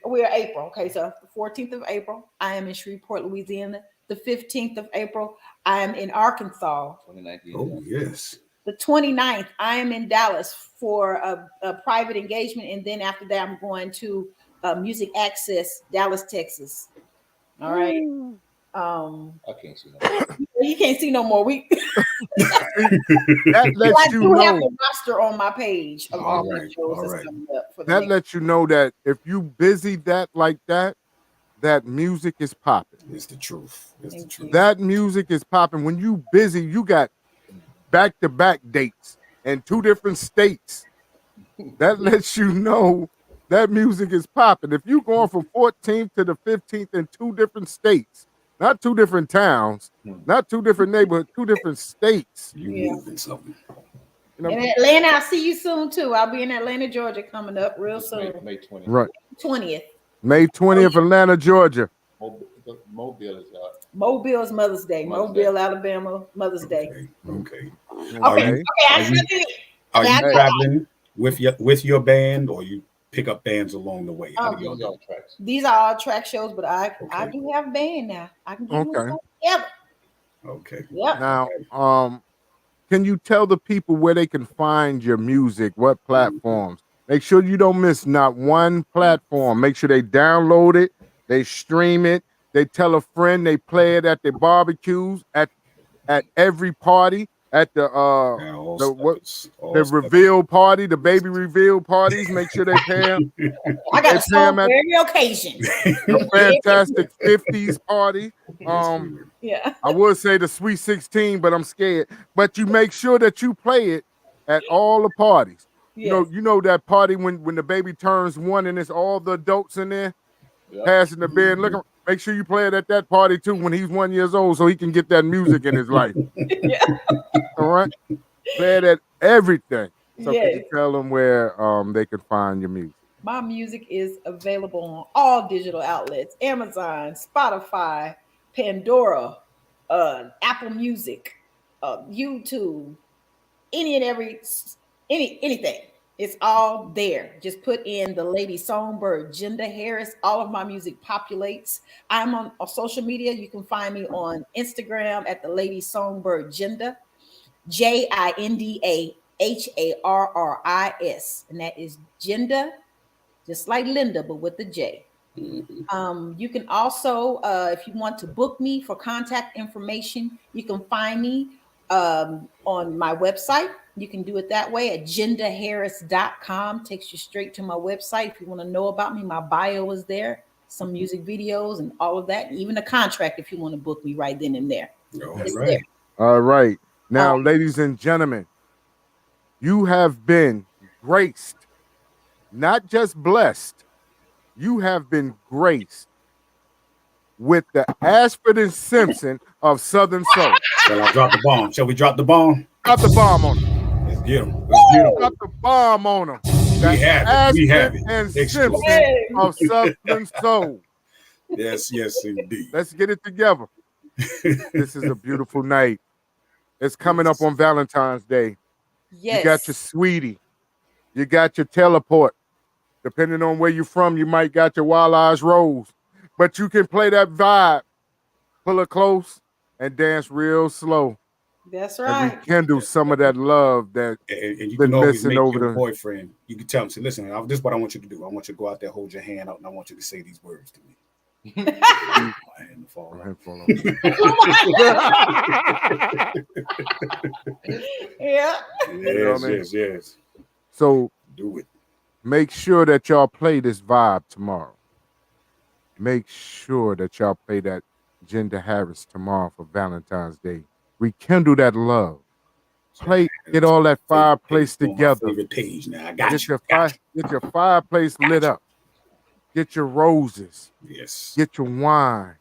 We're April. Okay, so the 14th of April, I am in Shreveport, Louisiana. The 15th of April, I am in Arkansas. 2019. Oh, yes. The 29th, I am in Dallas for a private engagement. And then after that, I'm going to Music Access, Dallas, Texas. All right. I can't see no more. You can't see no more. That lets you know. I have the roster on my page of all the shows that's coming up for the that lets you know that if you busy that music is popping. It's the truth. That music is popping. When you busy, you got back-to-back dates in 2 different states. That lets you know that music is popping. If you going from 14th to the 15th in 2 different states, not 2 different towns, not 2 different neighborhoods, 2 different states. You moving something. In Atlanta, I'll see you soon too. I'll be in Atlanta, Georgia, coming up real soon. May 20th. Right. 20th. May 20th, Atlanta, Georgia. Mobile is out. Mobile is Mother's Day. Mobile, Alabama, Mother's Day. Okay. Are you traveling with your band, or you pick up bands along the way? These are all track shows, but I do have a band now. I can do together. Okay. Yep. Now, can you tell the people where they can find your music? What platforms? Make sure you don't miss not one platform. Make sure they download it, they stream it, they tell a friend, they play it at their barbecues, at every party, at the reveal party, the baby reveal parties. Make sure they pay them. I got a song for every occasion. The fantastic 50s party. Yeah. I would say the Sweet 16, but I'm scared. But you make sure that you play it at all the parties. Yes. You know that party when the baby turns 1 and it's all the adults in there passing the beer. Make sure you play it at that party too when he's 1 year old, so he can get that music in his life. Yeah. All right, play it at everything. So could you Yes. tell them where they can find your music? My music is available on all digital outlets: Amazon, Spotify, Pandora, Apple Music, YouTube, any and every anything. It's all there. Just put in the Lady Songbird, Jinda Harris. All of my music populates. I'm on social media. You can find me on Instagram at the Lady Songbird Jinda, JindaHarris, and that is Jinda, just like Linda, but with the J. You can also, if you want to book me for contact information, you can find me on my website. You can do it that way at jindaharris.com. Takes you straight to my website. If you want to know about me, my bio is there, some music videos and all of that, and even a contract if you want to book me right then and there. It's there. All right. Now, ladies and gentlemen, you have been graced, not just blessed, you have been graced with the Ashford and Simpson of Southern Soul. Shall I drop the bomb? Shall we drop the bomb? Drop the bomb on them. Let's get them. Let's get them. Drop the bomb on them. We have it. We have it. And Excellent. Simpson of Southern Soul. Yes, yes, indeed. Let's get it together. This is a beautiful night. It's coming up on Valentine's Day. Yes. You got your sweetie. You got your teleport. Depending on where you're from, you might got your wild eyes rose. But you can play that vibe. Pull her close and dance real slow. That's And right. rekindle some of that love that And you been can always missing make over your the boyfriend. You can tell him, say, listen, this is what I want you to do. I want you to go out there, hold your hand out, and I want you to say these words to me. My hand to fall off. Yeah. Yes, yes. So do it. Make sure that y'all play this vibe tomorrow. Make sure that y'all play that Jinda Harris tomorrow for Valentine's Day. Rekindle that love. Play, get all that fireplace together. Favorite page now. I got Get you. get your fireplace lit up. Get your roses. Yes. Get your wine.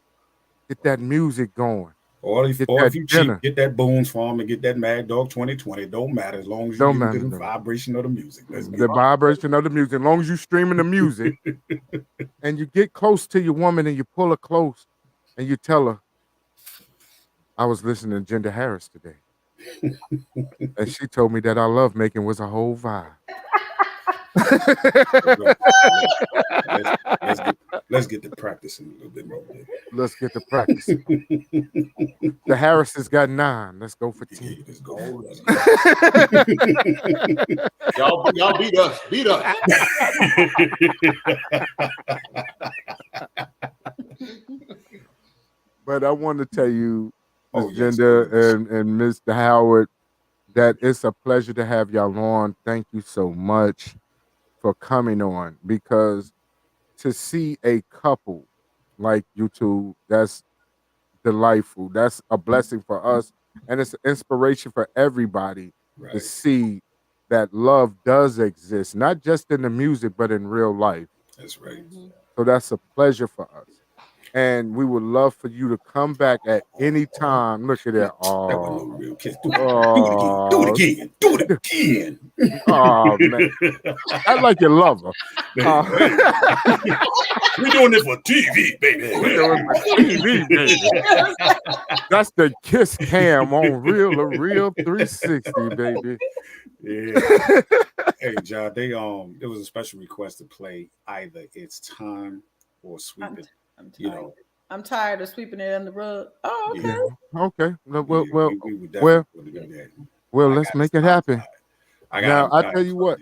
Get that music going. Or if you cheap, get that Boone's Farm and get that Mad Dog 2020. Don't matter as long as you get the vibration of the music. The vibration of the music. As long as you streaming the music and you get close to your woman and you pull her close and you tell her, I was listening to Jinda Harris today. And she told me that our love making was a whole vibe. Let's get to practicing a little bit more. Let's get to practicing. The Harrises got 9. Let's go for 10. Let's go. Y'all beat us. Beat us. But I want to tell you, Ms. Jinda and Mr. Howard, that it's a pleasure to have y'all on. Thank you so much for coming on, because to see a couple like you two, that's delightful. That's a blessing for us, and it's an inspiration for everybody to see that love does exist, not just in the music, but in real life. That's right. So that's a pleasure for us. And we would love for you to come back at any time. Look at that. Oh, that wasn't no real kiss. Do it again. Do it again. Oh, man. I like your lover. We're doing this for TV, baby. We're doing it for TV, baby. That's the kiss cam on Real2reel360, baby. Yeah. Hey, John, it was a special request to play either It's Time or Sweep It. I'm tired of sweeping it on the rug. Oh, okay. Yeah. Okay. Well, let's make it happen. Now, I tell you what.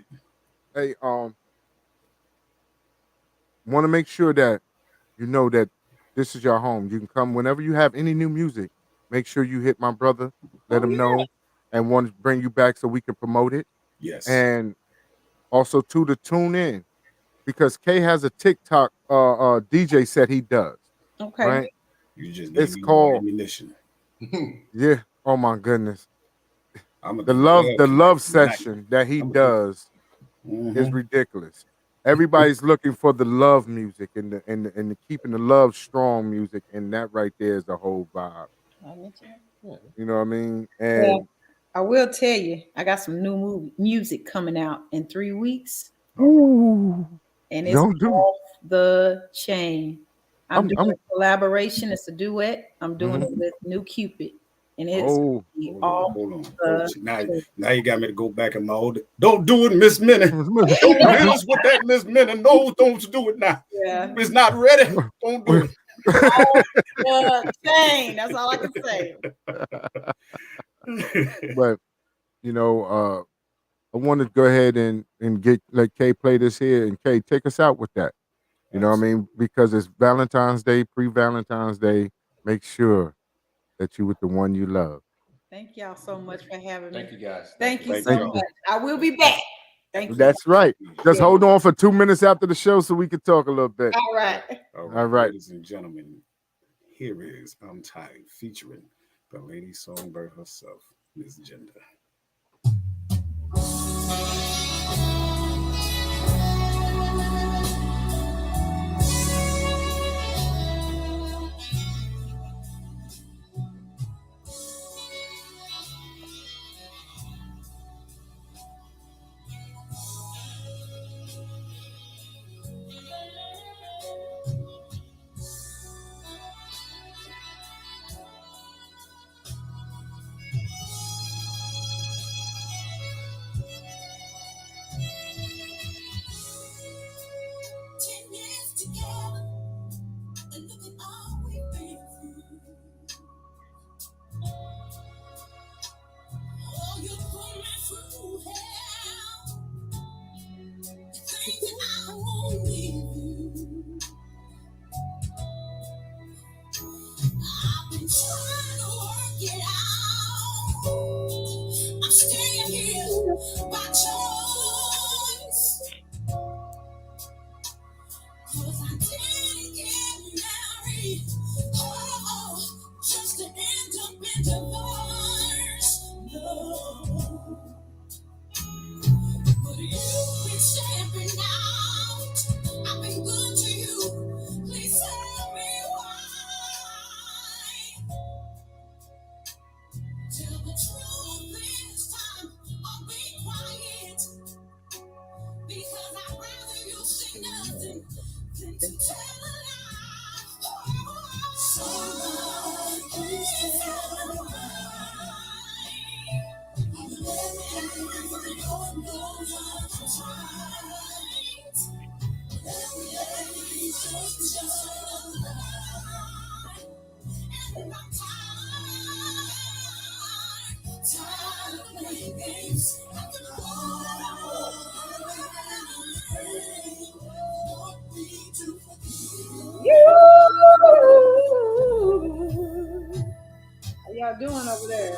Hey, want to make sure that you know that this is your home. You can come whenever you have any new music. Make sure you hit my brother, let him know, and want to bring you back so we can promote it. Yes. And also to tune in, because Kay has a TikTok DJ set he does. Okay. Right? You just it's called ammunition. Yeah. Oh my goodness. The love session that he does is ridiculous. Everybody's looking for the love music and the keeping the love strong music, and that right there is the whole vibe. You know what I mean? And I will tell you, I got some new music coming out in 3 weeks. Ooh, And it's don't do off the chain. I'm doing I'm a collaboration. It's a duet. I'm doing Mhm. it with New Cupid. And it's Oh, off Hold on. the Now you got me to go back in my old. Don't do it, Miss Minnie. Don't hit us with that, Miss Minnie. No, don't do it now. Yeah. It's not ready. Don't do it. the chain. That's all I can say. but you know, I want to go ahead and let Kay play this here, and Kay, take us out with that. You know what I mean? Because it's Valentine's Day, pre-Valentine's Day. Make sure that you with the one you love. Thank y'all so much for having me. Thank you, guys. Thank you Thank so y'all. much. I will be back. Thank you. That's right. Just Yeah. hold on for 2 minutes after the show so we can talk a little bit. All right. All All right. ladies and gentlemen, here is I'm Tired featuring the lady songbird herself, Miss Jinda. How y'all doing over there?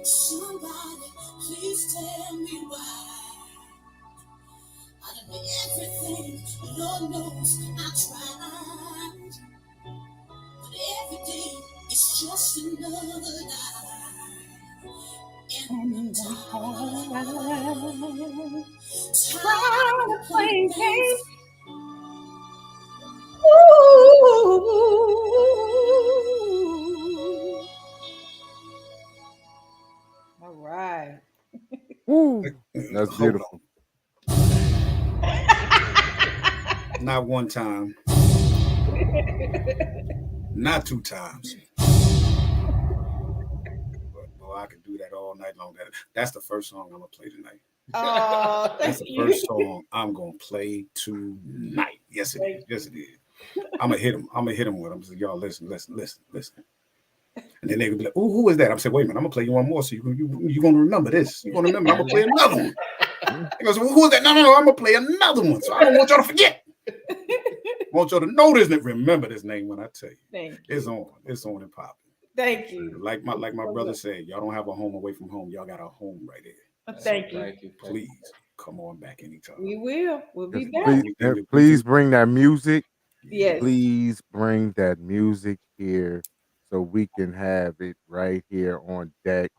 Somebody, please tell me why. Out of everything, Lord knows I tried. in the time. Trying to play games. Ooh. All right. Woo. That's Hold beautiful. Not one time. Not two times. But boy, I could do that all night long. That's the first song I'm gonna play tonight. Oh, That's the first song I'm gonna play tonight. Yes, it is. Yes, it is. I'm gonna hit him. I'm gonna hit him with them. So y'all listen. And then they gonna be like, "Oh, who is that?" I'm saying, "Wait a minute. I'm gonna play you one more, so you're gonna remember this. You're gonna remember. I'm gonna play another one." He goes, well, "Who is that?" No. I'm gonna play another one. So I don't want y'all to forget. I want y'all to know this and remember this name when I tell you. It's on. It's on and popping. Thank you. Like my brother said, y'all don't have a home away from home. Y'all got a home right here. Thank you. Please come on back anytime. We will. We'll be back. Please bring that music. Yes. Please bring that music here so we can have it right here on deck.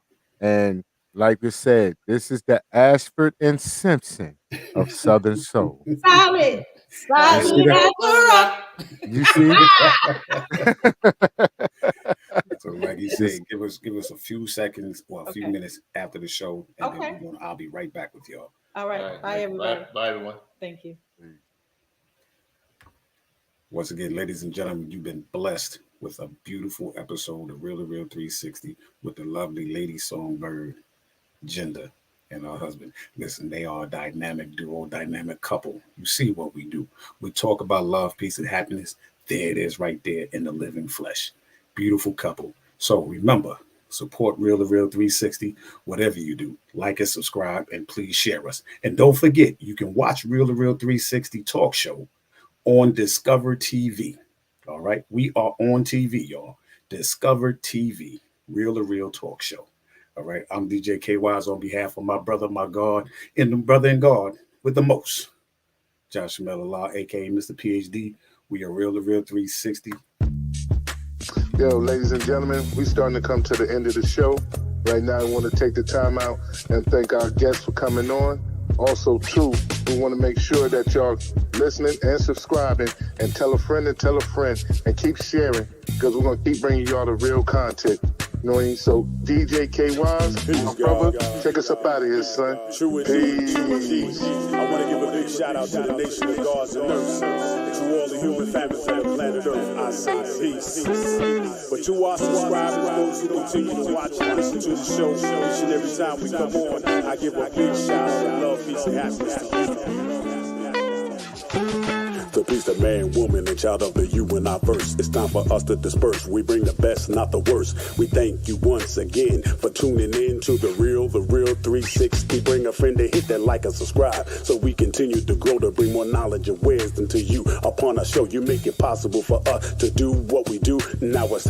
And like we said, this is the Ashford and Simpson of Southern Soul. Solid. You see? So like he said, give us a few seconds or a few minutes after the show, and then I'll be right back with y'all. All right. Bye, everybody. Bye, everyone. Thank you. Once again, ladies and gentlemen, you've been blessed with a beautiful episode of Real2reel360 with the lovely lady songbird, Jinda, and her husband. Listen, they are a dynamic duo, dynamic couple. You see what we do. We talk about love, peace, and happiness. There it is right there in the living flesh. Beautiful couple. So remember, support Real2reel360, whatever you do. Like and subscribe, and please share us. And don't forget, you can watch Real2reel360 talk show on Discover TV. All right, we are on TV, y'all. Discover TV, Real to Real talk show. All right, I'm DJ K Wise on behalf of my brother, my God, and the brother in God with the most, Josh Law, aka Mr. PhD. We are Real2reel360. Yo, ladies and gentlemen, we starting to come to the end of the show. Right now, I want to take the time out and thank our guests for coming on. Also, too, we want to make sure that y'all listening and subscribing, and tell a friend and keep sharing, because we're going to keep bringing y'all the real content. You know what I mean? So, DJ K Wise, my brother, take us up out of here, son. Peace. I want to give a big shout out to the nation of gods and earth. To all the human families on the planet Earth, I say peace. But to our subscribers, those who continue to watch and listen to the show each and every time we come on, I give a big shout out of love, peace, and happiness to you. The beast of man, woman, and child of the you and I verse. It's time for us to disperse. We bring the best, not the worst. We thank you once again for tuning in to the Real 360. Bring a friend to hit that like and subscribe, so we continue to grow to bring more knowledge and wisdom to you. Upon our show, you make it possible for us to do what we do. Now it's time.